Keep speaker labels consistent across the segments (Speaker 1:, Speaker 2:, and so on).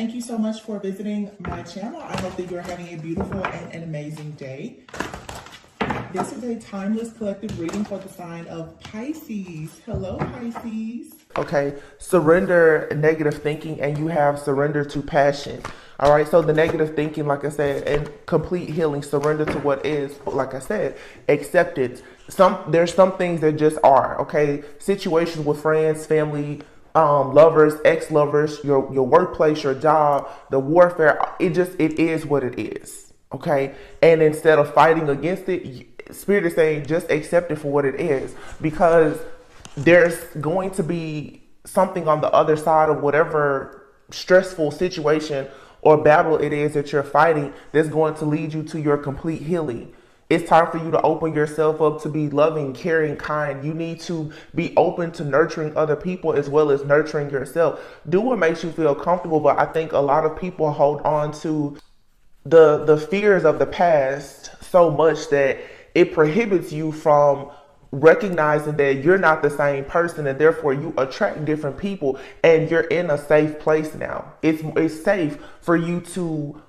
Speaker 1: Thank you so much for visiting my channel. I hope that you're having a beautiful and an amazing day. This is a timeless collective reading for the sign of Pisces. Hello, Pisces.
Speaker 2: Okay, surrender negative thinking, and you have surrender to passion. All right, so the negative thinking, like I said, and complete healing, surrender to what is, like I said, acceptance. There's some things that just are, okay? Situations with friends, family, lovers, ex-lovers, your workplace, your job, the warfare, it is what it is, okay? And instead of fighting against it, Spirit is saying just accept it for what it is, because there's going to be something on the other side of whatever stressful situation or battle it is that you're fighting that's going to lead you to your complete healing. It's time for you to open yourself up to be loving, caring, kind. You need to be open to nurturing other people as well as nurturing yourself. Do what makes you feel comfortable, but I think a lot of people hold on to the fears of the past so much that it prohibits you from recognizing that you're not the same person, and therefore you attract different people, and you're in a safe place now. It's safe for you to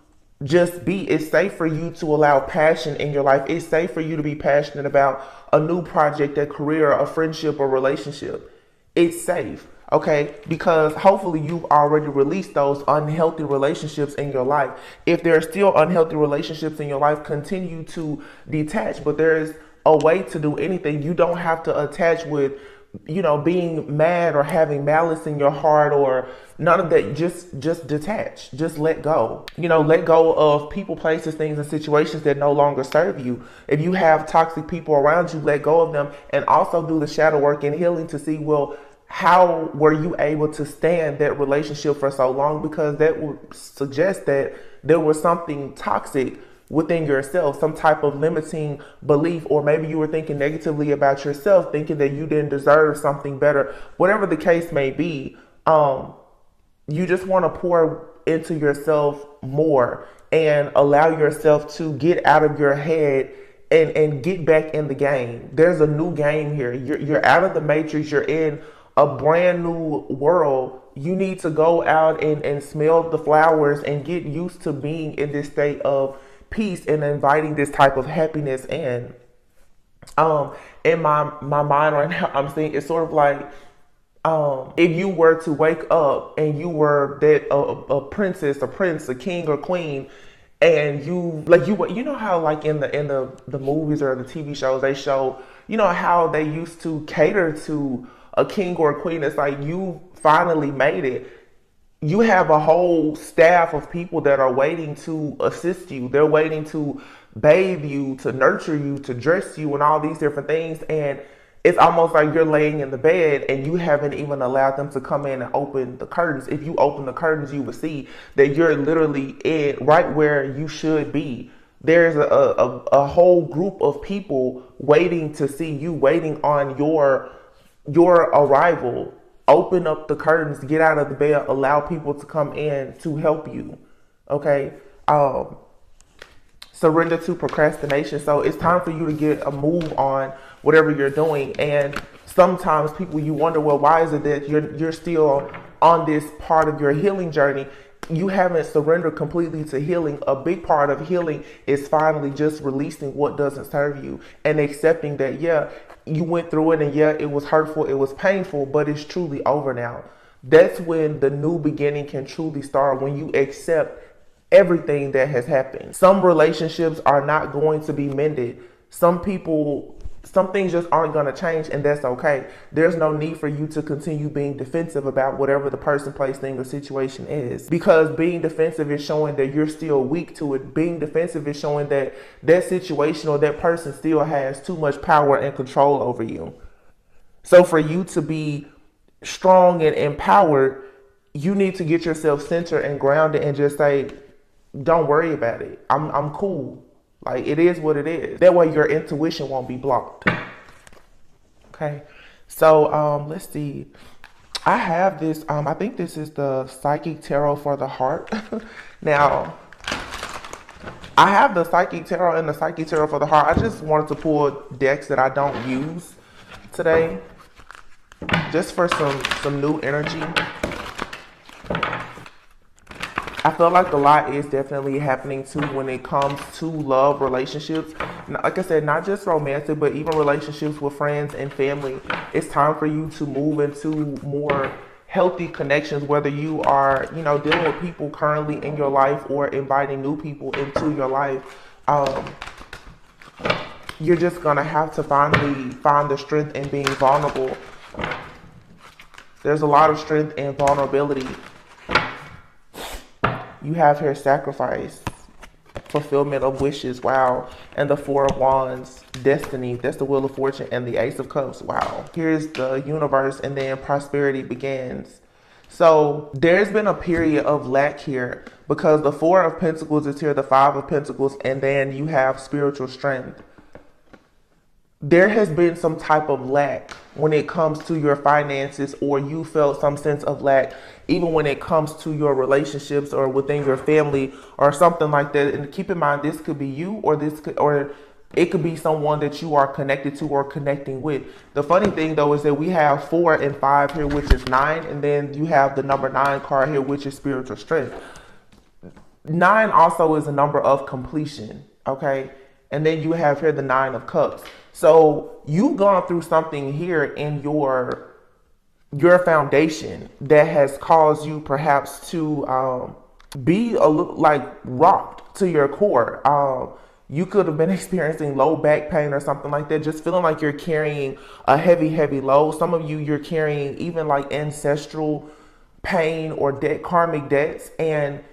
Speaker 2: just be. It's safe for you to allow passion in your life. It's safe for you to be passionate about a new project, a career, a friendship, or relationship. It's safe, okay? Because hopefully you've already released those unhealthy relationships in your life. If there are still unhealthy relationships in your life, continue to detach. But there is a way to do anything. You don't have to attach with, being mad or having malice in your heart or none of that. Just detach. Just let go. Let go of people, places, things, and situations that no longer serve you. If you have toxic people around you, let go of them, and also do the shadow work and healing to see, well, how were you able to stand that relationship for so long? Because that would suggest that there was something toxic within yourself, some type of limiting belief, or maybe you were thinking negatively about yourself, thinking that you didn't deserve something better. Whatever the case may be, you just want to pour into yourself more and allow yourself to get out of your head and get back in the game. There's a new game here. You're out of the matrix. You're in a brand new world. You need to go out and smell the flowers and get used to being in this state of peace and inviting this type of happiness in. In my mind right now, I'm saying it's sort of like, if you were to wake up and you were a princess, a prince, a king or queen, and you know how like in the movies or the TV shows they show, how they used to cater to a king or a queen. It's like you finally made it. You have a whole staff of people that are waiting to assist you. They're waiting to bathe you, to nurture you, to dress you, and all these different things. And it's almost like you're laying in the bed and you haven't even allowed them to come in and open the curtains. If you open the curtains, you will see that you're literally right where you should be. There's a whole group of people waiting to see you, waiting on your arrival. Open up the curtains, get out of the bed, allow people to come in to help you. Okay. Surrender to procrastination. So it's time for you to get a move on whatever you're doing. And sometimes people, you wonder, well, why is it that you're still on this part of your healing journey? You haven't surrendered completely to healing. A big part of healing is finally just releasing what doesn't serve you and accepting that, yeah, you went through it, and yeah, it was hurtful, it was painful, but it's truly over now. That's when the new beginning can truly start, when you accept everything that has happened. Some relationships are not going to be mended. Some things just aren't going to change, and that's okay. There's no need for you to continue being defensive about whatever the person, place, thing, or situation is, because being defensive is showing that you're still weak to it. Being defensive is showing that that situation or that person still has too much power and control over you. So for you to be strong and empowered, you need to get yourself centered and grounded and just say, don't worry about it. I'm cool. Like, it is what it is. That way your intuition won't be blocked. Okay. So, let's see. I have this, I think this is the Psychic Tarot for the Heart. Now, I have the Psychic Tarot and the Psychic Tarot for the Heart. I just wanted to pull decks that I don't use today, just for some new energy. I feel like a lot is definitely happening too when it comes to love relationships. Like I said, not just romantic, but even relationships with friends and family. It's time for you to move into more healthy connections, whether you are, dealing with people currently in your life or inviting new people into your life. You're just going to have to finally find the strength in being vulnerable. There's a lot of strength in vulnerability. You have here sacrifice, fulfillment of wishes, wow. And the Four of Wands, destiny, that's the Wheel of Fortune, and the Ace of Cups, wow. Here's the universe, and then prosperity begins. So there's been a period of lack here because the Four of Pentacles is here, the Five of Pentacles, and then you have spiritual strength. There has been some type of lack when it comes to your finances, or you felt some sense of lack even when it comes to your relationships or within your family or something like that. And keep in mind, this could be you, or it could be someone that you are connected to or connecting with. The funny thing though is that we have 4 and 5 here, which is 9, and then you have the number 9 card here, which is spiritual strength. 9 also is a number of completion, okay? And then you have here the 9 of Cups. So you've gone through something here in your foundation that has caused you perhaps to be a little like rocked to your core. You could have been experiencing low back pain or something like that, just feeling like you're carrying a heavy load. Some of you, you're carrying even like ancestral pain or karmic debts, and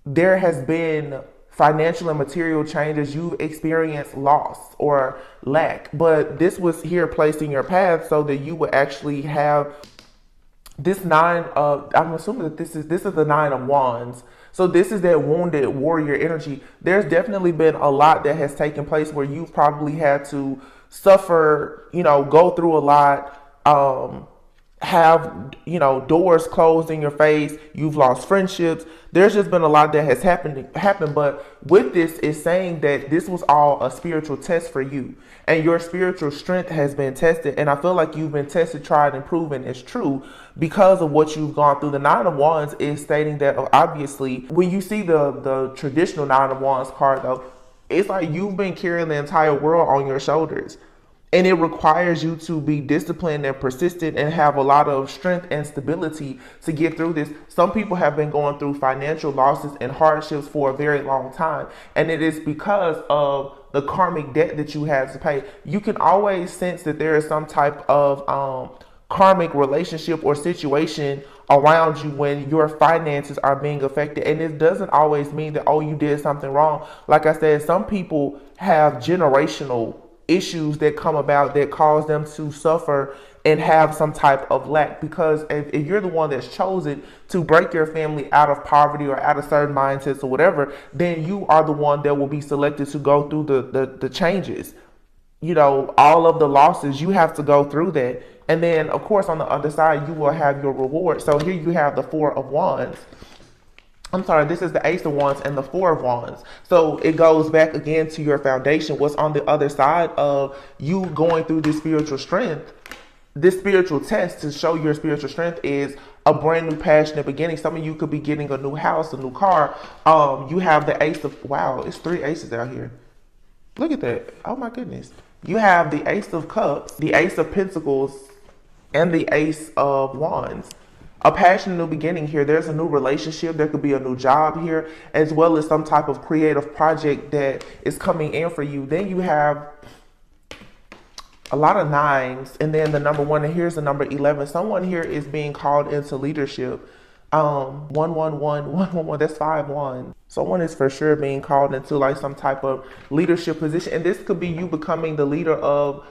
Speaker 2: there has been financial and material changes. You've experienced loss or lack, but this was here placed in your path so that you would actually have this 9 of, I'm assuming that this is the 9 of Wands. So this is that wounded warrior energy. There's definitely been a lot that has taken place where you've probably had to suffer, go through a lot, have, doors closed in your face. You've lost friendships. There's just been a lot that has happened. But with this is saying that this was all a spiritual test for you, and your spiritual strength has been tested. And I feel like you've been tested, tried, and proven is true because of what you've gone through. The 9 of Wands is stating that obviously when you see the traditional 9 of Wands card though, it's like you've been carrying the entire world on your shoulders. And it requires you to be disciplined and persistent and have a lot of strength and stability to get through this. Some people have been going through financial losses and hardships for a very long time. And it is because of the karmic debt that you have to pay. You can always sense that there is some type of karmic relationship or situation around you when your finances are being affected. And it doesn't always mean that, oh, you did something wrong. Like I said, some people have generational issues that come about that cause them to suffer and have some type of lack, because if you're the one that's chosen to break your family out of poverty or out of certain mindsets or whatever, then you are the one that will be selected to go through the changes. All of the losses, you have to go through that. And then of course on the other side you will have your reward. So here you have the 4 of Wands. I'm sorry, this is the Ace of Wands and the 4 of Wands. So it goes back again to your foundation. What's on the other side of you going through this spiritual strength, this spiritual test to show your spiritual strength is a brand new passionate beginning. Some of you could be getting a new house, a new car. You have the Ace of, wow, it's 3 aces out here. Look at that. Oh my goodness. You have the Ace of Cups, the Ace of Pentacles, and the Ace of Wands. A passionate new beginning here. There's a new relationship. There could be a new job here, as well as some type of creative project that is coming in for you. Then you have a lot of 9s, and then the number 1, and here's the number 11. Someone here is being called into leadership. 111, that's 5-1. Someone is for sure being called into like some type of leadership position, and this could be you becoming the leader of,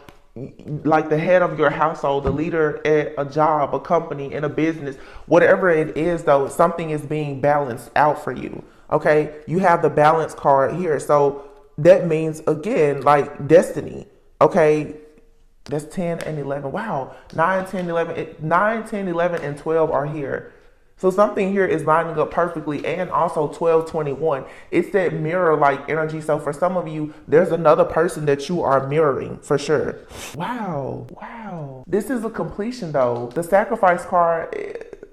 Speaker 2: like, the head of your household, the leader at a job, a company, in a business. Whatever it is though, something is being balanced out for you. Okay, you have the balance card here, so that means again like destiny. Okay, that's 10 and 11. Wow, 9, 10, 11, 9, 10, 11, and 12 are here. So something here is lining up perfectly, and also 12, 21. It's that mirror-like energy. So for some of you, there's another person that you are mirroring for sure. Wow. This is a completion though. The sacrifice card,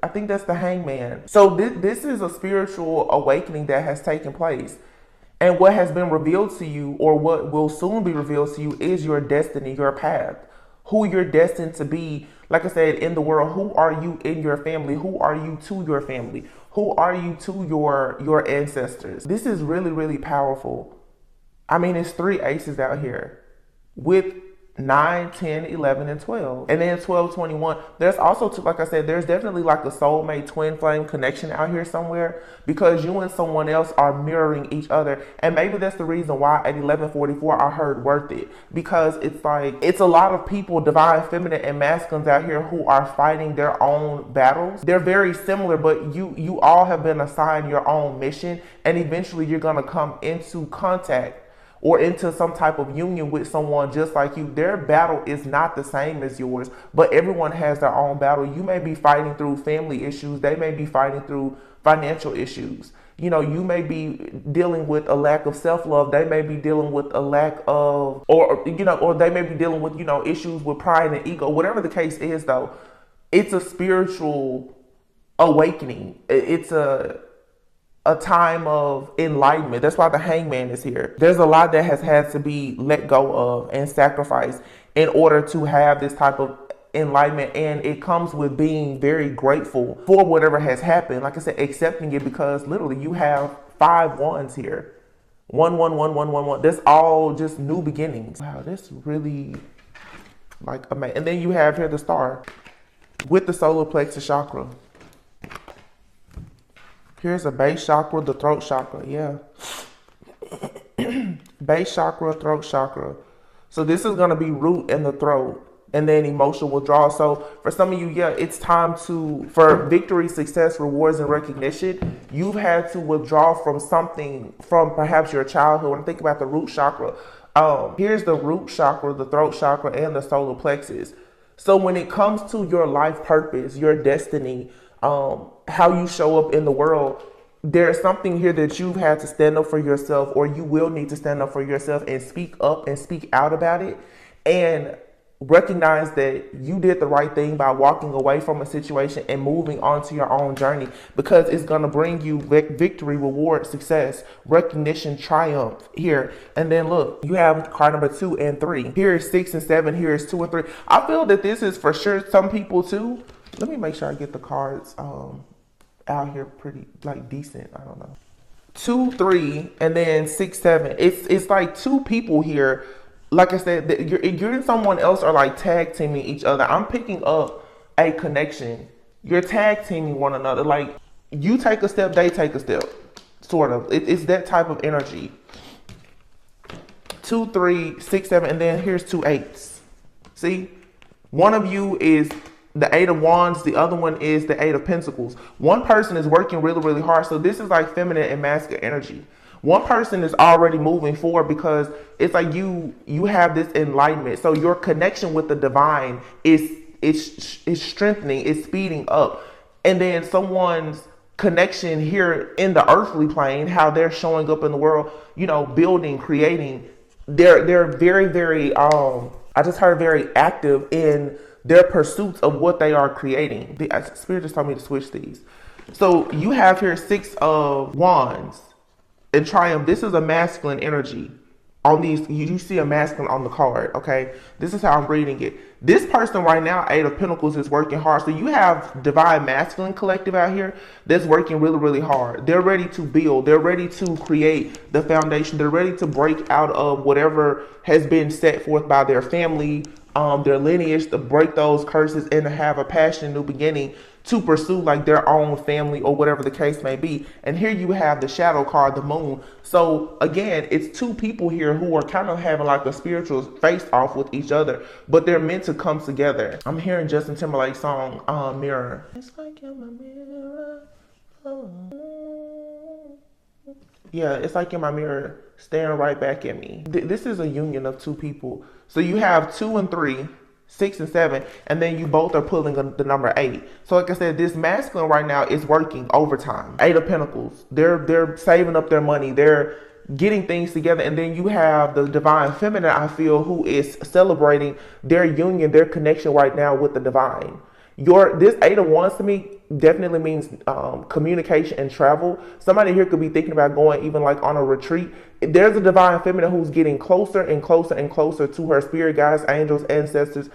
Speaker 2: I think that's the Hangman. So this is a spiritual awakening that has taken place. And what has been revealed to you, or what will soon be revealed to you, is your destiny, your path, who you're destined to be. Like I said, in the world, who are you in your family? Who are you to your family? Who are you to your ancestors? This is really, really powerful. I mean, it's 3 aces out here with 9, 10, 11, and 12. And then 12, 21. There's also, like I said, there's definitely like a soulmate twin flame connection out here somewhere, because you and someone else are mirroring each other. And maybe that's the reason why at 1144 I heard worth it, because it's like, it's a lot of people, divine feminine and masculines out here, who are fighting their own battles. They're very similar, but you all have been assigned your own mission, and eventually you're going to come into contact or into some type of union with someone just like you. Their battle is not the same as yours, but everyone has their own battle. You may be fighting through family issues. They may be fighting through financial issues. You know, you may be dealing with a lack of self-love. They may be dealing with a lack of, or they may be dealing with, issues with pride and ego. Whatever the case is, though, it's a spiritual awakening. It's a time of enlightenment. That's why the Hangman is here. There's a lot that has had to be let go of and sacrificed in order to have this type of enlightenment, and it comes with being very grateful for whatever has happened. Like I said, accepting it, because literally you have 5 wands here. 1, 1, 1, 1, 1, 1. That's all just new beginnings. Wow, this really like amazing. And then you have here the Star with the solar plexus chakra. Here's a base chakra, the throat chakra. Yeah. Base chakra, throat chakra. So this is going to be root in the throat, and then emotional withdrawal. So for some of you, yeah, it's time for victory, success, rewards, and recognition. You've had to withdraw from something from perhaps your childhood. When I think about the root chakra, here's the root chakra, the throat chakra, and the solar plexus. So when it comes to your life purpose, your destiny, how you show up in the world, there's something here that you've had to stand up for yourself, or you will need to stand up for yourself and speak up and speak out about it, and recognize that you did the right thing by walking away from a situation and moving on to your own journey, because it's going to bring you victory, reward, success, recognition, triumph here. And then look, you have card number 2 and 3. Here is 6 and 7. Here is 2 and 3. I feel that this is for sure some people too. Let me make sure I get the cards out here pretty like decent. I don't know. 2, 3, and then 6, 7. It's like 2 people here. Like I said, you're and someone else are like tag teaming each other. I'm picking up a connection. You're tag teaming one another. Like you take a step, they take a step. Sort of. It's that type of energy. 2, 3, 6, 7, and then here's 2 8s. See, one of you is the 8 of Wands, the other one is the 8 of Pentacles. One person is working really, really hard. So this is like feminine and masculine energy. One person is already moving forward because it's like you have this enlightenment. So your connection with the divine is strengthening, is speeding up. And then someone's connection here in the earthly plane, how they're showing up in the world, building, creating. They're very, very, I just heard very active in their pursuits of what they are creating. The Spirit just told me to switch these. So you have here 6 of Wands and Triumph. This is a masculine energy. On these, you see a masculine on the card, okay? This is how I'm reading it. This person right now, 8 of Pentacles, is working hard. So you have divine masculine collective out here that's working really, really hard. They're ready to build. They're ready to create the foundation. They're ready to break out of whatever has been set forth by their family, their lineage, to break those curses and to have a passion, new beginning, to pursue like their own family or whatever the case may be. And here you have the shadow card, the moon. So again, it's 2 people here who are kind of having like a spiritual face off with each other, but they're meant to come together. I'm hearing Justin Timberlake's song, Mirror. It's like you're my mirror. Oh. Yeah, it's like in my mirror, staring right back at me. This is a union of 2 people. So you have 2 and 3, 6 and 7, and then you both are pulling the number 8. So like I said, this masculine right now is working overtime. 8 of Pentacles. They're saving up their money. They're getting things together. And then you have the divine feminine, I feel, who is celebrating their union, their connection right now with the divine. This 8 of Wands to me, definitely means communication and travel. Somebody here could be thinking about going even like on a retreat. There's a divine feminine who's getting closer and closer and closer to her spirit guides, angels, ancestors.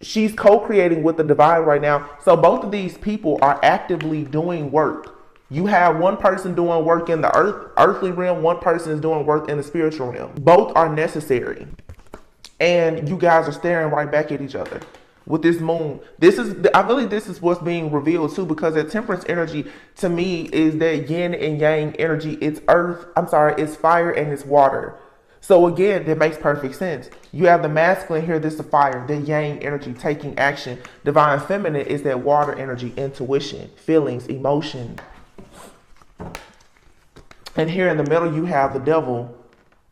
Speaker 2: She's co-creating with the divine right now. So both of these people are actively doing work. You have one person doing work in the earthly realm, one person is doing work in the spiritual realm. Both are necessary. And you guys are staring right back at each other with this moon. I believe this is what's being revealed too, because the temperance energy to me is that yin and yang energy. It's it's fire and it's water. So again, that makes perfect sense. You have the masculine here, this is the fire, the yang energy, taking action. Divine feminine is that water energy, intuition, feelings, emotion. And here in the middle, you have the devil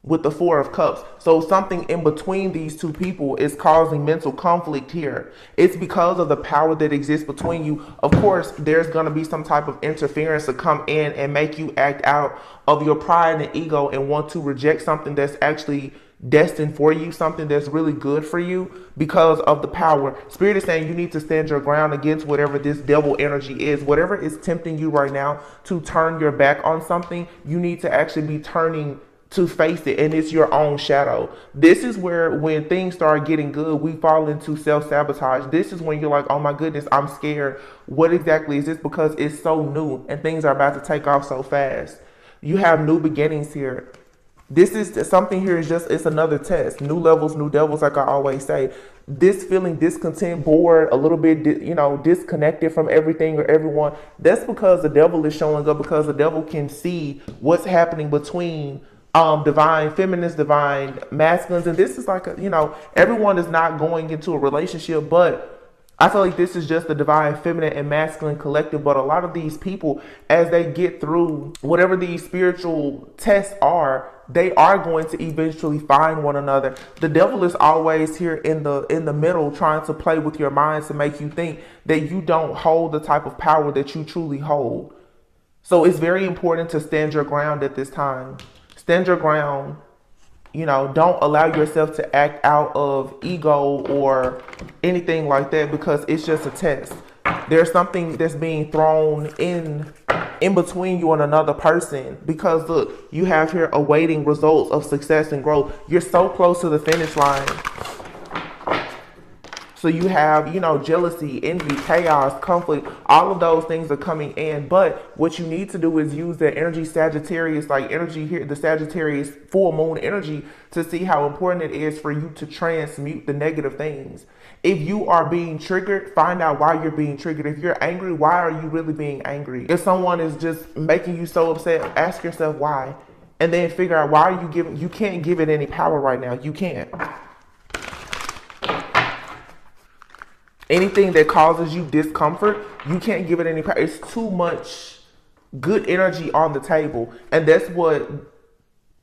Speaker 2: with the Four of Cups. So something in between these two people is causing mental conflict here. It's because of the power that exists between you. Of course, there's going to be some type of interference to come in and make you act out of your pride and ego and want to reject something that's actually destined for you, something that's really good for you because of the power. Spirit is saying you need to stand your ground against whatever this devil energy is. Whatever is tempting you right now to turn your back on something, you need to actually be turning to face it, and it's your own shadow. This is where when things start getting good, we fall into self-sabotage. This is when you're like, oh my goodness, I'm scared. What exactly is this? Because it's so new and things are about to take off so fast. You have new beginnings here. This is something here is just, it's another test. New levels, new devils, like I always say. This feeling discontent, bored, a little bit, disconnected from everything or everyone. That's because the devil is showing up, because the devil can see what's happening between divine feminines, divine masculines. And this is like, everyone is not going into a relationship, but I feel like this is just the divine feminine and masculine collective. But a lot of these people, as they get through whatever these spiritual tests are, they are going to eventually find one another. The devil is always here in the middle, trying to play with your mind to make you think that you don't hold the type of power that you truly hold. So it's very important to stand your ground at this time. Stand your ground. Don't allow yourself to act out of ego or anything like that, because it's just a test. There's something that's being thrown in between you and another person, because look, you have here awaiting results of success and growth. You're so close to the finish line. So you have, jealousy, envy, chaos, conflict, all of those things are coming in. But what you need to do is use that energy, Sagittarius, like energy here, the Sagittarius full moon energy, to see how important it is for you to transmute the negative things. If you are being triggered, find out why you're being triggered. If you're angry, why are you really being angry? If someone is just making you so upset, ask yourself why. And then figure out why you can't give it any power right now. You can't. Anything that causes you discomfort, you can't give it any power. It's too much good energy on the table. And that's what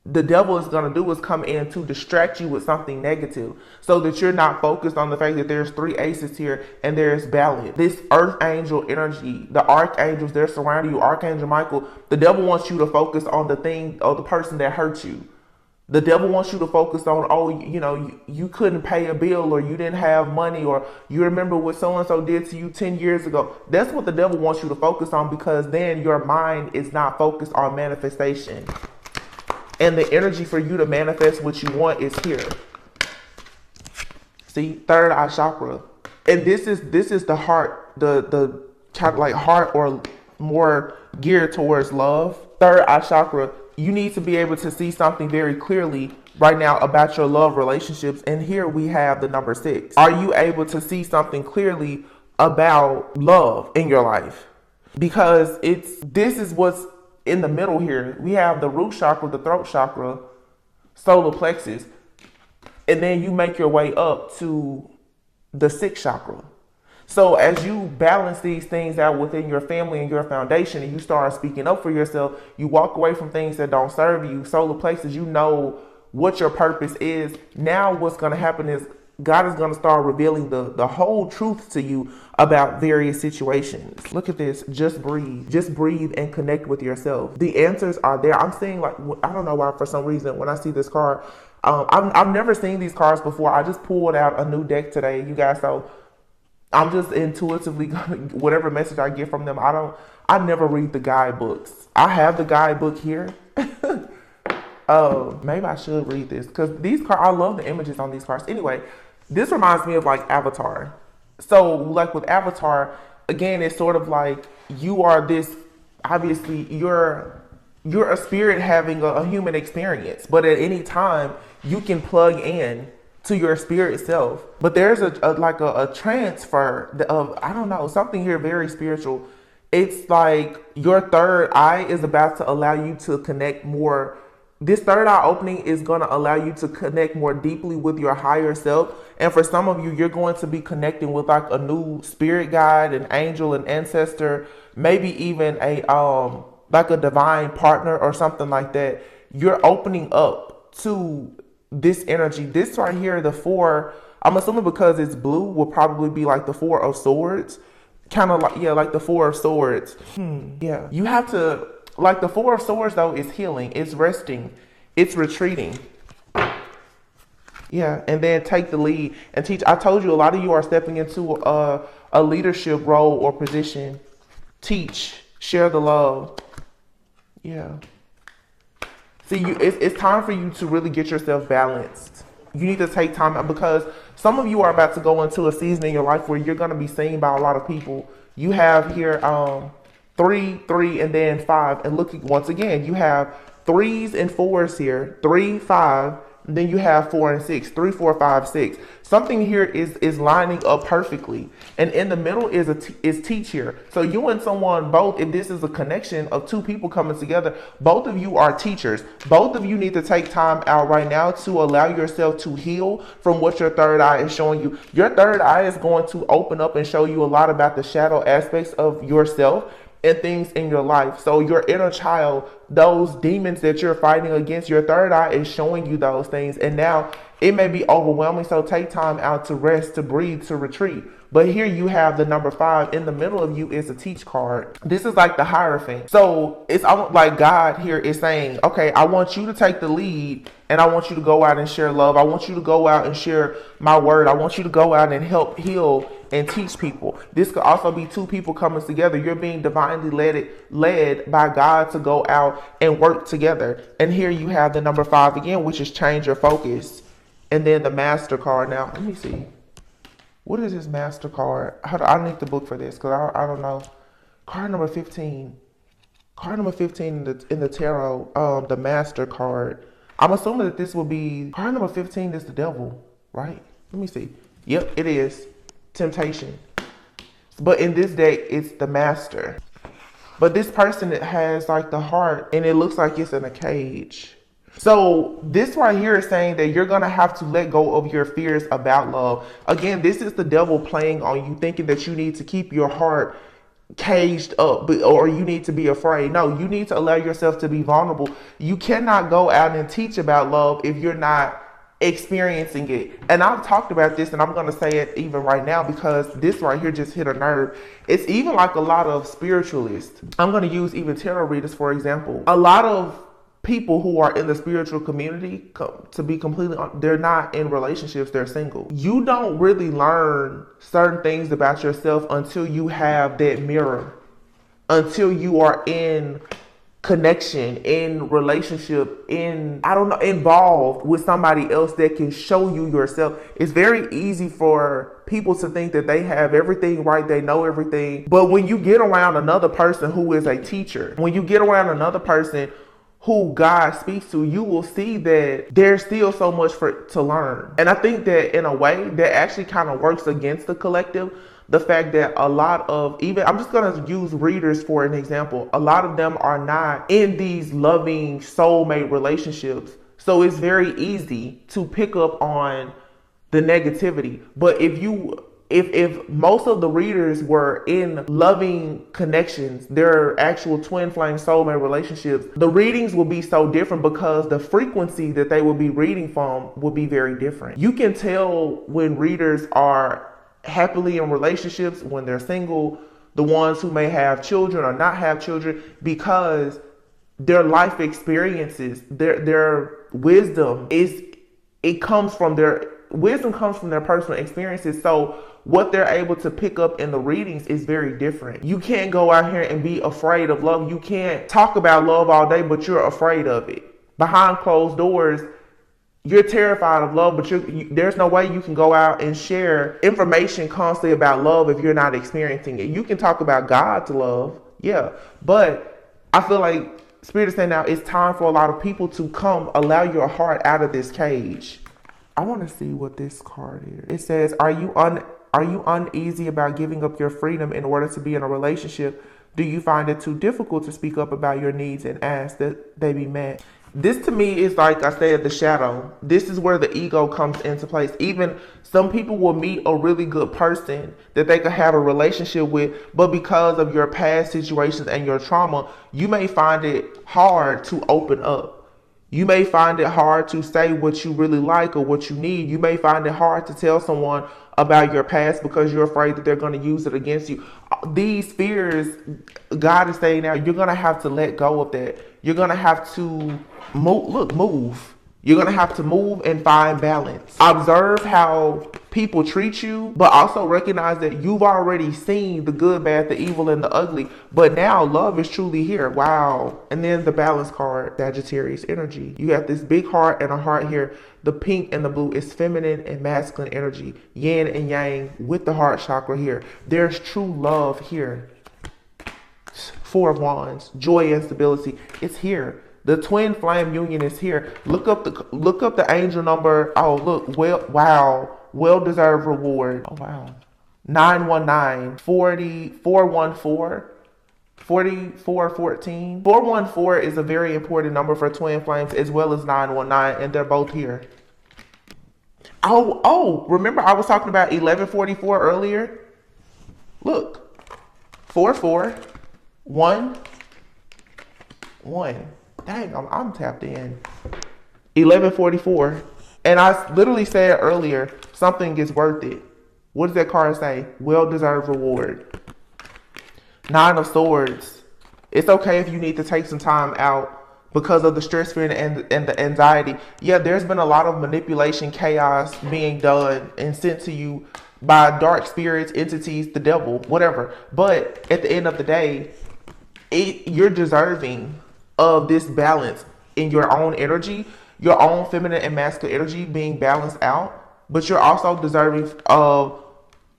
Speaker 2: the devil is going to do, is come in to distract you with something negative, so that you're not focused on the fact that there's 3 aces here and there's balance. This earth angel energy, the archangels, they're surrounding you. Archangel Michael, the devil wants you to focus on the thing or the person that hurt you. The devil wants you to focus on, you couldn't pay a bill, or you didn't have money, or you remember what so-and-so did to you 10 years ago. That's what the devil wants you to focus on, because then your mind is not focused on manifestation. And the energy for you to manifest what you want is here. See, third eye chakra. And this is the heart, the kind of like heart, or more geared towards love. Third eye chakra. You need to be able to see something very clearly right now about your love relationships. And here we have the number 6. Are you able to see something clearly about love in your life? Because this is what's in the middle here. We have the root chakra, the throat chakra, solar plexus. And then you make your way up to the 6th chakra. So as you balance these things out within your family and your foundation, and you start speaking up for yourself, you walk away from things that don't serve you. Solar plexus, you know what your purpose is. Now what's going to happen is God is going to start revealing the whole truth to you about various situations. Look at this. Just breathe. Just breathe and connect with yourself. The answers are there. I'm seeing, like, I don't know why, for some reason, when I see this card, I've never seen these cards before. I just pulled out a new deck today, you guys. So I'm just intuitively gonna, whatever message I get from them, I never read the guidebooks. I have the guidebook here. Maybe I should read this because these cards, I love the images on these cards. Anyway, this reminds me of like Avatar. So like with Avatar, again, it's sort of like you are this, obviously you're a spirit having a human experience, but at any time you can plug in to your spirit self. But there's a transfer of, I don't know, something here very spiritual. It's like your third eye is about to allow you to connect more. This third eye opening is going to allow you to connect more deeply with your higher self. And for some of you, you're going to be connecting with like a new spirit guide, an angel, an ancestor, maybe even a like a divine partner or something like that. You're opening up to this energy. This right here, the four, I'm assuming because it's blue, will probably be like the Four of Swords. Kind of like, yeah, like the Four of Swords. Yeah. You have to, like the Four of Swords though, is healing, it's resting, it's retreating. Yeah, and then take the lead and teach. I told you a lot of you are stepping into a leadership role or position. Teach, share the love. Yeah. See, it's time for you to really get yourself balanced. You need to take time out because some of you are about to go into a season in your life where you're going to be seen by a lot of people. You have here 3, and then 5. And look, once again, you have 3s and 4s here. 3, 5. And then you have 4 and 6. 3, 4, 5, 6. Something here is lining up perfectly. And in the middle is teach here. So you and someone both, if this is a connection of two people coming together, both of you are teachers. Both of you need to take time out right now to allow yourself to heal from what your third eye is showing you. Your third eye is going to open up and show you a lot about the shadow aspects of yourself and things in your life. So your inner child, those demons that you're fighting against, your third eye is showing you those things. And now it may be overwhelming. So take time out to rest, to breathe, to retreat. But here you have the number 5. In the middle of you is a teach card. This is like the Hierophant. So it's almost like God here is saying, okay, I want you to take the lead and I want you to go out and share love. I want you to go out and share my word. I want you to go out and help heal and teach people. This could also be two people coming together. You're being divinely led by God to go out and work together. And here you have the number 5 again, which is change your focus. And then the Master card. Now, let me see. What is this Master card? I need the book for this because I don't know. Card number 15. Card number 15 in the tarot, the Master card. I'm assuming that this will be, card number 15 is the Devil, right? Let me see. Yep, it is. Temptation. But in this deck, it's the Master. But this person that has like the heart and it looks like it's in a cage. So this right here is saying that you're going to have to let go of your fears about love. Again, this is the devil playing on you, thinking that you need to keep your heart caged up or you need to be afraid. No, you need to allow yourself to be vulnerable. You cannot go out and teach about love if you're not experiencing it. And I've talked about this and I'm going to say it even right now because this right here just hit a nerve. It's even like a lot of spiritualists. I'm going to use even tarot readers, for example. A lot of people who are in the spiritual community, to be completely honest, they're not in relationships, they're single. You don't really learn certain things about yourself until you have that mirror, until you are in connection, in relationship, involved with somebody else that can show you yourself. It's very easy for people to think that they have everything right, they know everything. But when you get around another person who is a teacher, when you get around another person who God speaks to, you will see that there's still so much to learn. And I think that in a way that actually kind of works against the collective. The fact that a lot of, even, I'm just going to use readers for an example. A lot of them are not in these loving soulmate relationships. So it's very easy to pick up on the negativity. But if most of the readers were in loving connections, their actual twin flame soulmate relationships, the readings will be so different because the frequency that they will be reading from will be very different. You can tell when readers are happily in relationships, when they're single, the ones who may have children or not have children, because their life experiences, their wisdom it comes from their wisdom comes from their personal experiences. So what they're able to pick up in the readings is very different. You can't go out here and be afraid of love. You can't talk about love all day, but you're afraid of it. Behind closed doors, you're terrified of love, but there's no way you can go out and share information constantly about love if you're not experiencing it. You can talk about God's love, yeah, but I feel like Spirit is saying now it's time for a lot of people to come, allow your heart out of this cage. I want to see what this card is. It says, are you uneasy about giving up your freedom in order to be in a relationship? Do you find it too difficult to speak up about your needs and ask that they be met? This to me is, like I said, the shadow. This is where the ego comes into place. Even some people will meet a really good person that they could have a relationship with, but because of your past situations and your trauma, you may find it hard to open up. You may find it hard to say what you really like or what you need. You may find it hard to tell someone about your past because you're afraid that they're going to use it against you. These fears, God is saying now, you're going to have to let go of that. You're going to have to move. You're going to have to move and find balance. Observe how people treat you, but also recognize that you've already seen the good, bad, the evil, and the ugly. But now love is truly here. Wow. And then the balance card, Sagittarius energy. You have this big heart and a heart here. The pink and the blue is feminine and masculine energy. Yin and yang with the heart chakra here. There's true love here. Four of Wands, joy and stability. It's here. The twin flame union is here. Look up the angel number. Oh, look. Wow. Well-deserved reward. Oh, wow. 919, 40, 414, 4414. 414 is a very important number for twin flames as well as 919, and they're both here. Oh, remember I was talking about 1144 earlier? Look. 44, 1, 1. Dang, I'm tapped in. 1144. And I literally said earlier, something is worth it. What does that card say? Well-deserved reward. 9 of Swords. It's okay if you need to take some time out because of the stress, fear, and the anxiety. Yeah, there's been a lot of manipulation, chaos being done and sent to you by dark spirits, entities, the devil, whatever. But at the end of the day, you're deserving of this balance in your own energy, your own feminine and masculine energy being balanced out, but you're also deserving of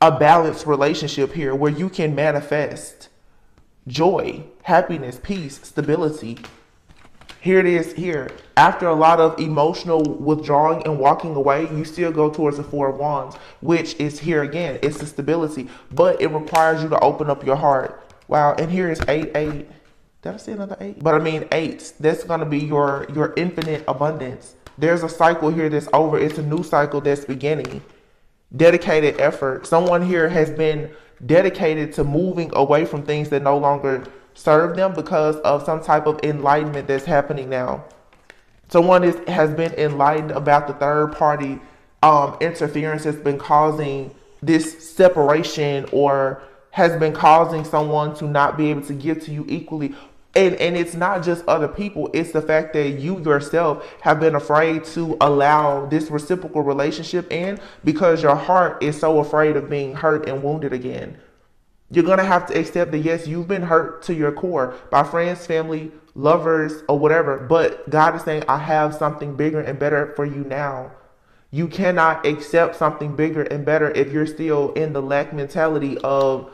Speaker 2: a balanced relationship here where you can manifest joy, happiness, peace, stability. Here it is here. After a lot of emotional withdrawing and walking away, you still go towards the Four of Wands, which is here again. It's the stability, but it requires you to open up your heart. Wow, and here is 8. Did I say another 8? But I mean 8. That's going to be your infinite abundance. There's a cycle here that's over. It's a new cycle that's beginning. Dedicated effort. Someone here has been dedicated to moving away from things that no longer serve them because of some type of enlightenment that's happening now. Someone has been enlightened about the third party interference that's been causing this separation or has been causing someone to not be able to give to you equally. And it's not just other people. It's the fact that you yourself have been afraid to allow this reciprocal relationship in because your heart is so afraid of being hurt and wounded again. You're going to have to accept that, yes, you've been hurt to your core by friends, family, lovers, or whatever. But God is saying, I have something bigger and better for you now. You cannot accept something bigger and better if you're still in the lack mentality of,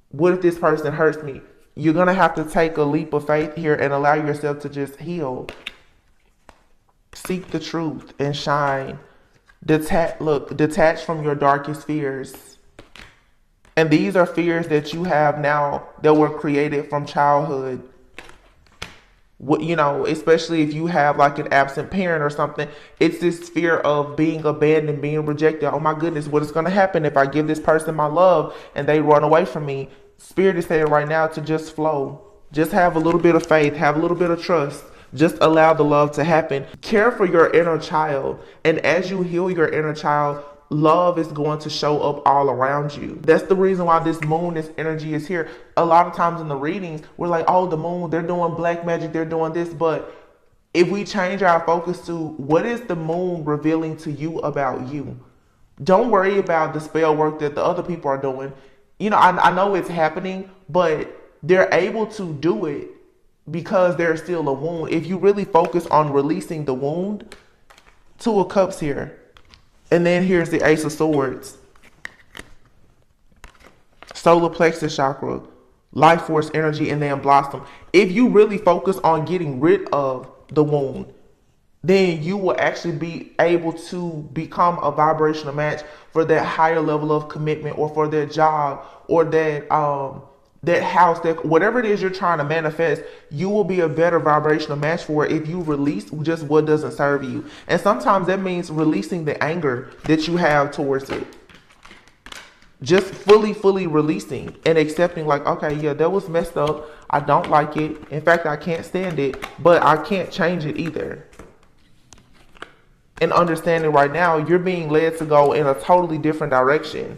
Speaker 2: what if this person hurts me? You're going to have to take a leap of faith here and allow yourself to just heal. Seek the truth and shine. Detach from your darkest fears. And these are fears that you have now that were created from childhood. You know, especially if you have like an absent parent or something, it's this fear of being abandoned, being rejected. Oh my goodness, what is going to happen if I give this person my love and they run away from me? Spirit is saying right now to just flow. Just have a little bit of faith, have a little bit of trust. Just allow the love to happen. Care for your inner child. And as you heal your inner child, love is going to show up all around you. That's the reason why this moon, this energy is here. A lot of times in the readings, we're like, oh, the moon, they're doing black magic, they're doing this. But if we change our focus to what is the moon revealing to you about you, don't worry about the spell work that the other people are doing. You know, I know it's happening, but they're able to do it because there's still a wound. If you really focus on releasing the wound, Two of Cups here. And then here's the Ace of Swords. Solar plexus chakra, life force energy, and then blossom. If you really focus on getting rid of the wound, then you will actually be able to become a vibrational match for that higher level of commitment, or for that job, or that that house, that whatever it is you're trying to manifest. You will be a better vibrational match for it if you release just what doesn't serve you. And sometimes that means releasing the anger that you have towards it. Just fully releasing and accepting, like, okay, yeah, that was messed up. I don't like it. In fact, I can't stand it, but I can't change it either. And understanding right now, you're being led to go in a totally different direction.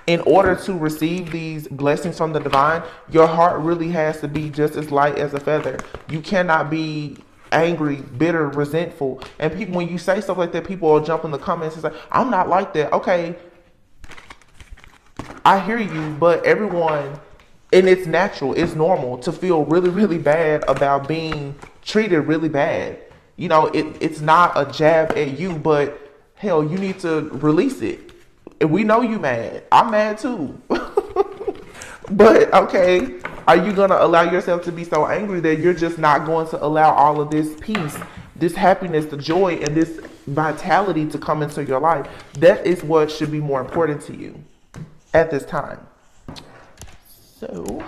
Speaker 2: In order to receive these blessings from the divine, your heart really has to be just as light as a feather. You cannot be angry, bitter, resentful. And people, when you say stuff like that, people will jump in the comments and say, I'm not like that. Okay, I hear you, but everyone, and it's natural, it's normal to feel really bad about being treated really bad. You know, it's not a jab at you, but hell, you need to release it. And we know you mad. I'm mad too. But okay, are you going to allow yourself to be so angry that you're just not going to allow all of this peace, this happiness, the joy, and this vitality to come into your life? That is what should be more important to you at this time. So,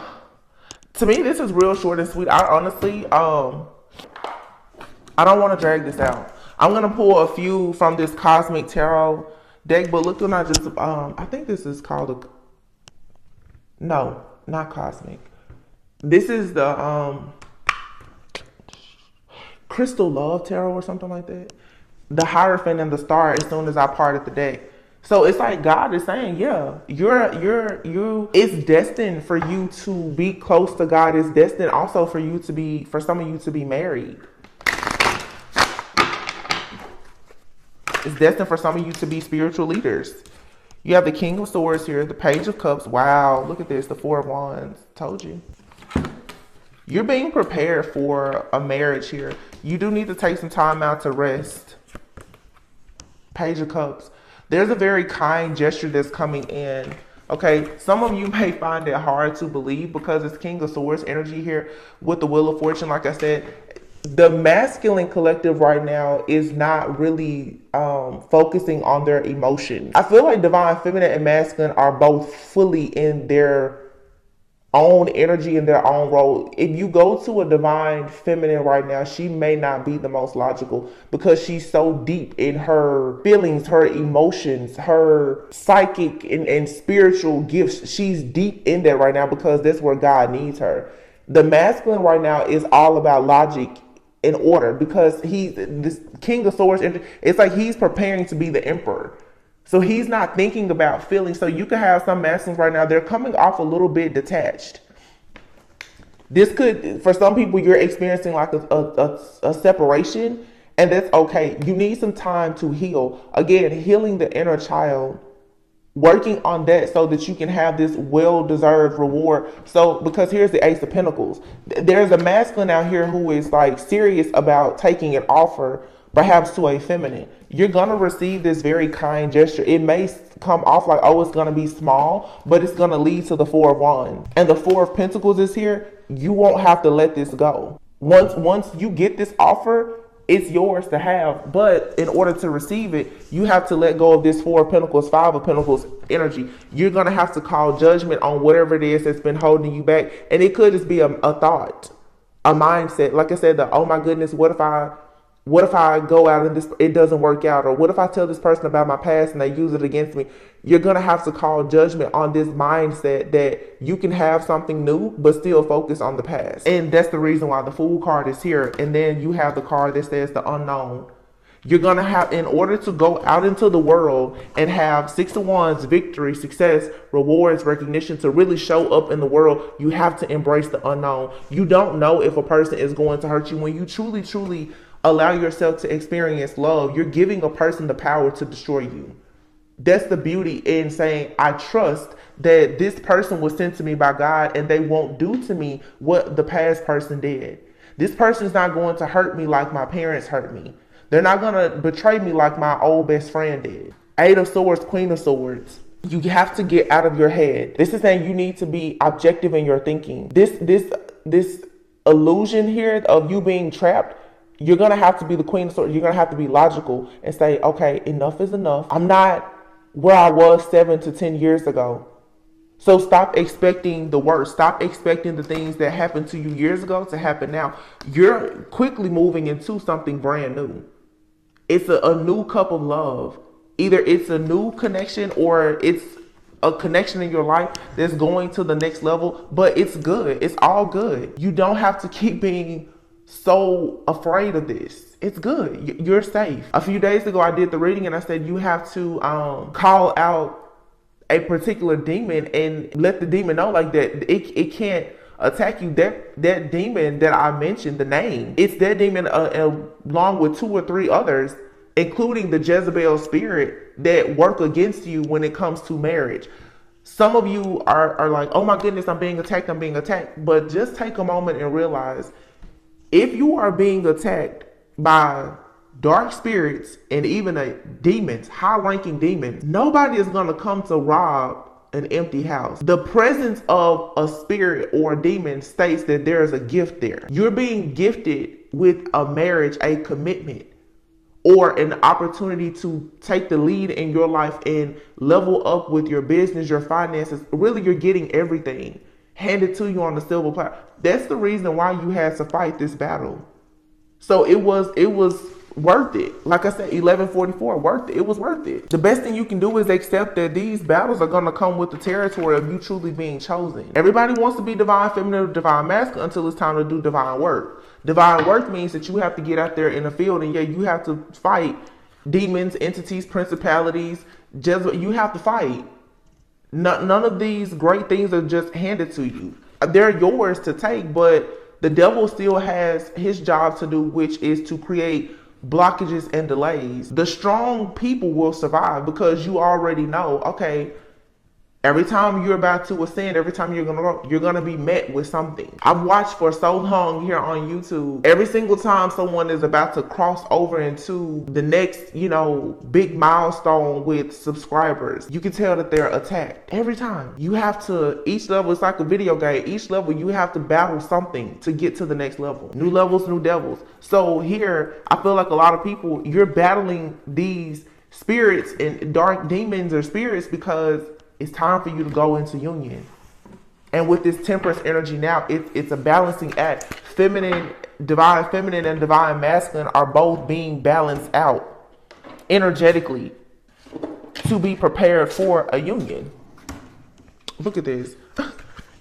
Speaker 2: to me, this is real short and sweet. I honestly, I don't want to drag this out. I'm going to pull a few from this Cosmic Tarot deck, but look, I just, I think this is called no, not Cosmic. This is the Crystal Love Tarot or something like that. The Hierophant and the Star as soon as I parted the deck. So it's like God is saying, yeah, it's destined for you to be close to God. It's destined also for you to be, for some of you to be married. It's destined for some of you to be spiritual leaders. You have the King of Swords here, the Page of Cups. Wow, look at this, the Four of Wands. Told you. You're being prepared for a marriage here. You do need to take some time out to rest. Page of Cups. There's a very kind gesture that's coming in. Okay, some of you may find it hard to believe because it's King of Swords energy here with the Wheel of Fortune. Like I said, the masculine collective right now is not really focusing on their emotions. I feel like divine feminine and masculine are both fully in their own energy and their own role. If you go to a divine feminine right now, she may not be the most logical because she's so deep in her feelings, her emotions, her psychic and spiritual gifts. She's deep in that right now because that's where God needs her. The masculine right now is all about logic and order because this King of Swords, it's like he's preparing to be the emperor. So he's not thinking about feelings. So you can have some masculines right now, they're coming off a little bit detached. This could, for some people, you're experiencing like a separation, and that's okay. You need some time to heal. Again, healing the inner child, working on that so that you can have this well-deserved reward. So, because here's the Ace of Pentacles. There's a masculine out here who is like serious about taking an offer, perhaps to a feminine. You're going to receive this very kind gesture. It may come off like, oh, it's going to be small, but it's going to lead to the Four of Wands. And the Four of Pentacles is here. You won't have to let this go. Once you get this offer, it's yours to have. But in order to receive it, you have to let go of this Four of Pentacles, Five of Pentacles energy. You're going to have to call judgment on whatever it is that's been holding you back. And it could just be a thought, a mindset. Like I said, oh my goodness, what if I go out and it doesn't work out? Or what if I tell this person about my past and they use it against me? You're going to have to call judgment on this mindset that you can have something new, but still focus on the past. And that's the reason why the Fool card is here. And then you have the card that says the unknown. You're going to have, in order to go out into the world and have 6 of Wands, victory, success, rewards, recognition, to really show up in the world, you have to embrace the unknown. You don't know if a person is going to hurt you. When you truly, truly allow yourself to experience love, you're giving a person the power to destroy you. That's the beauty in saying, I trust that this person was sent to me by God and they won't do to me what the past person did. This person is not going to hurt me like my parents hurt me. They're not going to betray me like my old best friend did. 8 of Swords, Queen of Swords. You have to get out of your head. This is saying you need to be objective in your thinking. This illusion here of you being trapped, you're going to have to be the Queen of Swords. You're going to have to be logical and say, okay, enough is enough. I'm not where I was 7 to 10 years ago. So stop expecting the worst. Stop expecting the things that happened to you years ago to happen now. You're quickly moving into something brand new. It's a new cup of love. Either it's a new connection or it's a connection in your life that's going to the next level, but it's good. It's all good. You don't have to keep being so afraid of this. It's good. You're safe. A few days ago, I did the reading and I said you have to call out a particular demon and let the demon know like that it can't attack you. That demon that I mentioned, the name, it's that demon along with 2 or 3 others, including the Jezebel spirit, that work against you when it comes to marriage. Some of you are like, oh my goodness, I'm being attacked. But just take a moment and realize, if you are being attacked by dark spirits and even a demons, high-ranking demon, nobody is going to come to rob an empty house. The presence of a spirit or a demon states that there is a gift there. You're being gifted with a marriage, a commitment, or an opportunity to take the lead in your life and level up with your business, your finances. Really, you're getting everything handed to you on the silver platter. That's the reason why you had to fight this battle. So it was worth it. Like I said, 1144, worth it. It was worth it. The best thing you can do is accept that these battles are going to come with the territory of you truly being chosen. Everybody wants to be divine feminine or divine masculine until it's time to do divine work. Divine work means that you have to get out there in the field and you have to fight demons, entities, principalities. You have to fight. None of these great things are just handed to you. They're yours to take, but the devil still has his job to do, which is to create blockages and delays. The strong people will survive because you already know, okay, every time you're about to ascend, every time you're gonna be met with something. I've watched for so long here on YouTube. Every single time someone is about to cross over into the next, big milestone with subscribers, you can tell that they're attacked. Every time. You have to, each level is like a video game. Each level you have to battle something to get to the next level. New levels, new devils. So here, I feel like a lot of people, you're battling these spirits and dark demons or spirits because it's time for you to go into union. And with this Temperance energy now, it's a balancing act. Divine feminine and divine masculine are both being balanced out energetically to be prepared for a union. Look at this.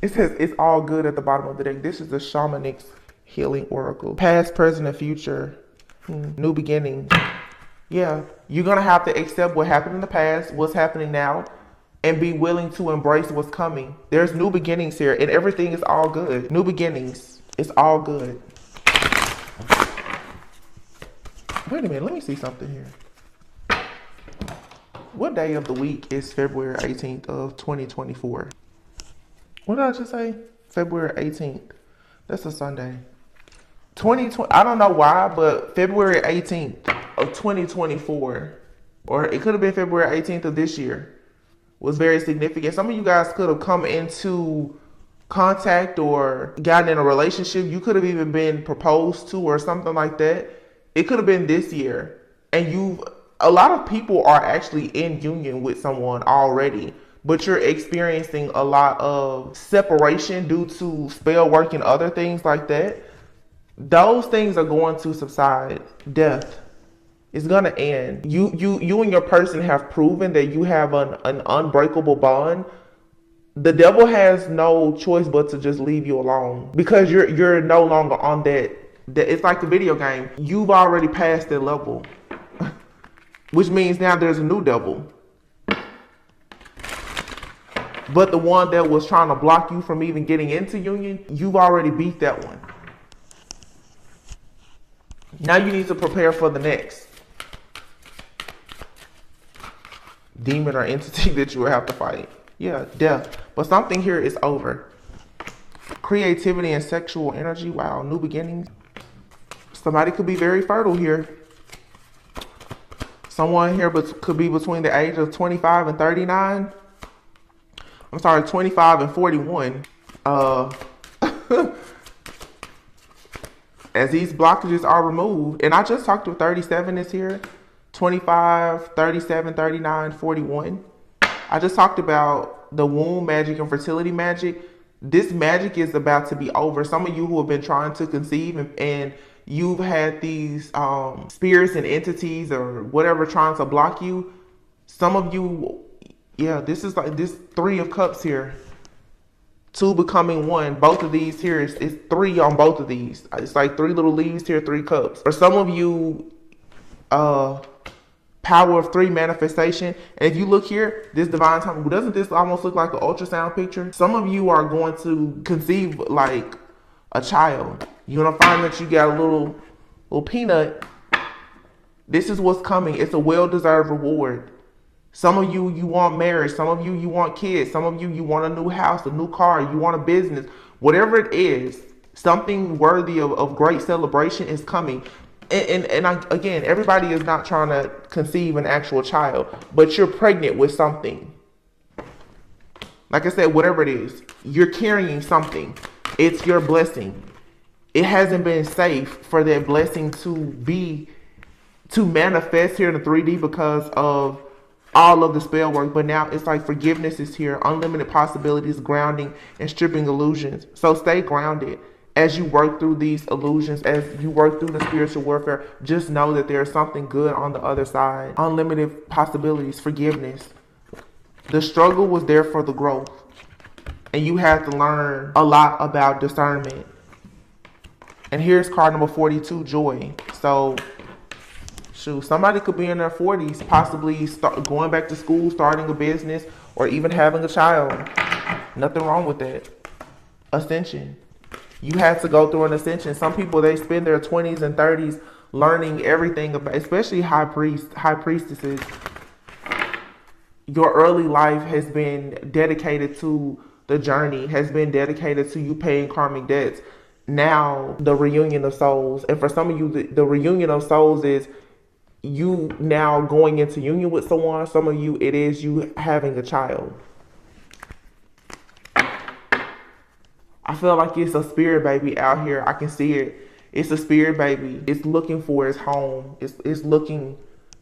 Speaker 2: It says it's all good at the bottom of the deck. This is the Shamanix Healing Oracle. Past, present, and future. New beginnings. Yeah, you're going to have to accept what happened in the past, what's happening now, and be willing to embrace what's coming. There's new beginnings here, and everything is all good. New beginnings. It's all good. Wait a minute, let me see something here. What day of the week is February 18th of 2024? What did I just say? February 18th. That's a Sunday. 2020. I don't know why, but February 18th of 2024, or it could have been February 18th of this year, was very significant. Some of you guys could have come into contact or gotten in a relationship. You could have even been proposed to or something like that. It could have been this year. And a lot of people are actually in union with someone already, but you're experiencing a lot of separation due to spell work and other things like that. Those things are going to subside. Death. It's going to end. You and your person have proven that you have an unbreakable bond. The devil has no choice but to just leave you alone because you're no longer on that. It's like a video game. You've already passed that level. which means now there's a new devil. But the one that was trying to block you from even getting into union, you've already beat that one. Now you need to prepare for the next demon or entity that you will have to fight. Yeah, death. But something here is over. Creativity and sexual energy. Wow, new beginnings. Somebody could be very fertile here. Someone here could be between the age of 25 and 39. I'm sorry, 25 and 41. As these blockages are removed, and I just talked to 37 is here, 25, 37, 39, 41. I just talked about the womb magic and fertility magic. This magic is about to be over. Some of you who have been trying to conceive and you've had these spirits and entities or whatever trying to block you. Some of you, yeah, this is like this 3 of Cups here. 2 becoming 1. Both of these here is 3 on both of these. It's like 3 little leaves here, 3 cups. For some of you, power of 3 manifestation. And if you look here, this divine time, doesn't this almost look like an ultrasound picture? Some of you are going to conceive like a child. You're gonna find that you got a little peanut. This is what's coming. It's a well-deserved reward. Some of you, you want marriage. Some of you want kids. Some of you, you want a new house, a new car. You want a business. Whatever it is, something worthy of great celebration is coming. Again, everybody is not trying to conceive an actual child, but you're pregnant with something. Like I said, whatever it is, you're carrying something. It's your blessing. It hasn't been safe for that blessing to manifest here in the 3D because of all of the spell work, but now it's like forgiveness is here, unlimited possibilities, grounding and stripping illusions. So stay grounded as you work through these illusions, as you work through the spiritual warfare. Just know that there's something good on the other side. Unlimited possibilities, forgiveness. The struggle was there for the growth, and you had to learn a lot about discernment. And here's card number 42, joy. So somebody could be in their 40s, possibly going back to school, starting a business, or even having a child. Nothing wrong with that. Ascension. You had to go through an ascension. Some people, they spend their 20s and 30s learning everything about, especially high priestesses. Your early life has been dedicated to the journey, has been dedicated to you paying karmic debts. Now, the reunion of souls. And for some of you, the reunion of souls is you now going into union with someone. Some of you, it is you having a child. I feel like it's a spirit baby out here. I can see it. It's a spirit baby. It's looking for its home. It's looking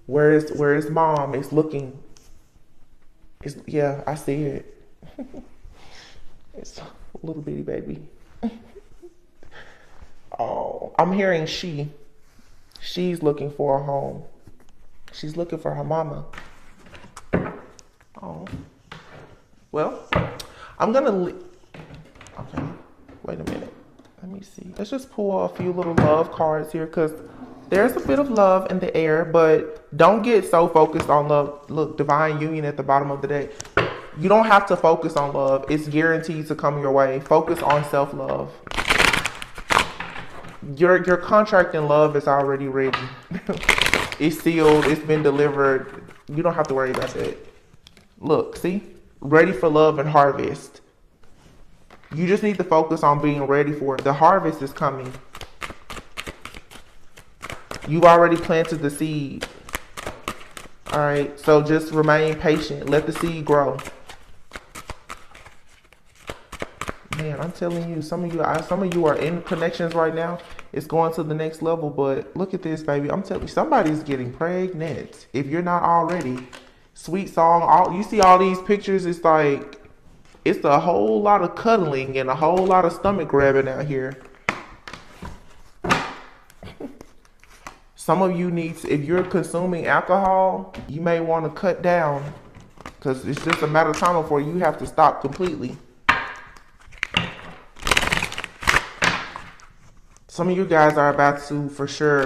Speaker 2: where its mom. It's looking. Yeah, I see it. It's a little bitty baby. Oh, I'm hearing she. She's looking for a home. She's looking for her mama. Oh. Well, I'm gonna okay, wait a minute. Let me see. Let's just pull a few little love cards here, because there's a bit of love in the air, but don't get so focused on love. Look, divine union at the bottom of the deck. You don't have to focus on love. It's guaranteed to come your way. Focus on self-love. Your contract in love is already written. It's sealed. It's been delivered. You don't have to worry about that. Look, see? Ready for love and harvest. You just need to focus on being ready for it. The harvest is coming. You've already planted the seed. All right, so just remain patient. Let the seed grow. Man, I'm telling you, some of you are in connections right now. It's going to the next level, but look at this, baby. I'm telling you, somebody's getting pregnant. If you're not already. Sweet song. You see all these pictures, it's like, it's a whole lot of cuddling and a whole lot of stomach grabbing out here. Some of you if you're consuming alcohol, you may want to cut down, because it's just a matter of time before you have to stop completely. Some of you guys are about to, for sure,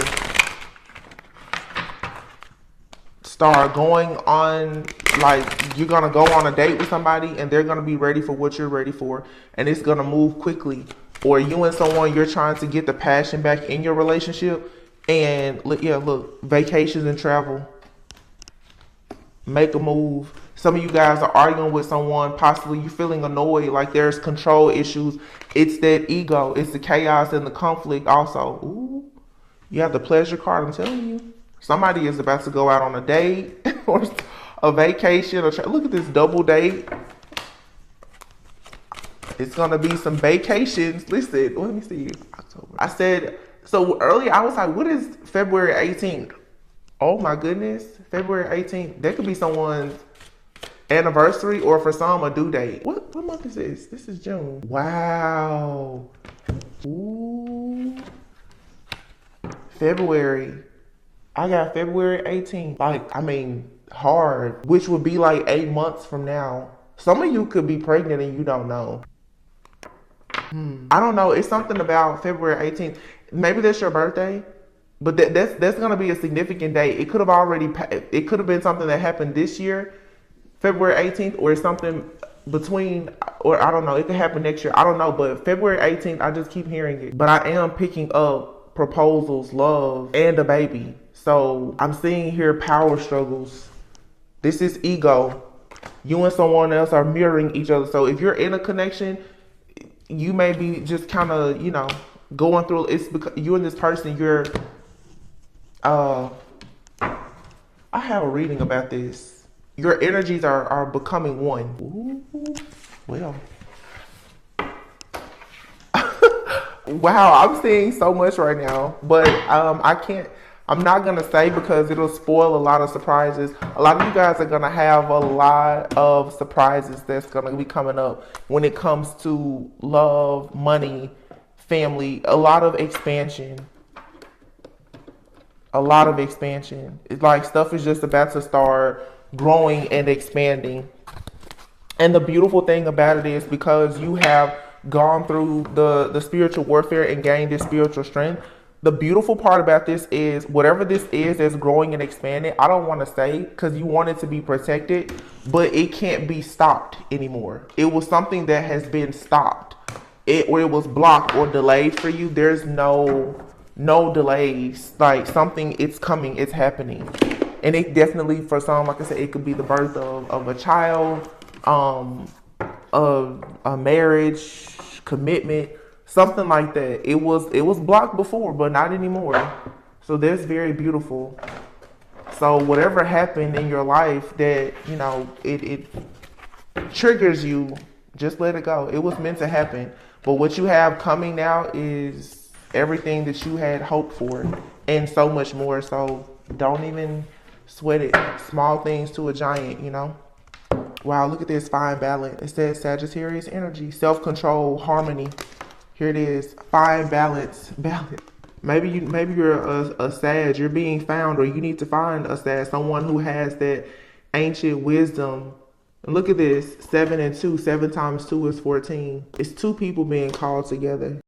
Speaker 2: start going on, like you're gonna go on a date with somebody and they're gonna be ready for what you're ready for, and it's gonna move quickly. Or you and someone, you're trying to get the passion back in your relationship, and look, vacations and travel. Make a move. Some of you guys are arguing with someone, possibly you feeling annoyed, like there's control issues. It's that ego, it's the chaos and the conflict also. Ooh, you have the pleasure card, I'm telling you. Somebody is about to go out on a date or a vacation. Look at this double date. It's going to be some vacations. Listen, let me see. October. I said, so earlier I was like, what is February 18th? Oh my goodness. February 18th. That could be someone's anniversary, or for some a due date. What month is this? This is June. Wow. Ooh. February. I got February 18th. Like, I mean, hard, which would be like 8 months from now. Some of you could be pregnant and you don't know. I don't know. It's something about February 18th. Maybe that's your birthday, but that's going to be a significant date. It could have been something that happened this year, February 18th, or something between, or I don't know. It could happen next year. I don't know, but February 18th, I just keep hearing it. But I am picking up proposals, love, and a baby. So I'm seeing here power struggles. This is ego. You and someone else are mirroring each other. So if you're in a connection, you may be just kind of, going through, it's because you and this person, I have a reading about this. Your energies are becoming one. Ooh, well. Wow, I'm seeing so much right now, but I'm not going to say because it'll spoil a lot of surprises. A lot of you guys are going to have a lot of surprises that's going to be coming up when it comes to love, money, family, a lot of expansion. A lot of expansion. It's like stuff is just about to start growing and expanding. And the beautiful thing about it is because you have gone through the spiritual warfare and gained this spiritual strength, the beautiful part about this is whatever this is that's growing and expanding, I don't want to say because you want it to be protected, but it can't be stopped anymore. It was something that has been stopped. It was blocked or delayed for you. There's no delays. Like something, it's coming, it's happening. And it definitely, for some, like I said, it could be the birth of a child, a marriage, commitment, something like that. It was blocked before, but not anymore. So that's very beautiful. So whatever happened in your life that, it triggers you, just let it go. It was meant to happen. But what you have coming now is everything that you had hoped for and so much more. So don't even sweat it. Small things to a giant, Wow, look at this fine balance. It says Sagittarius energy, self-control, harmony. Here it is, fine balance. Maybe you're a Sag. You're being found, or you need to find a Sag, someone who has that ancient wisdom. And look at this, 7 and 2. 7 times 2 is 14. It's two people being called together.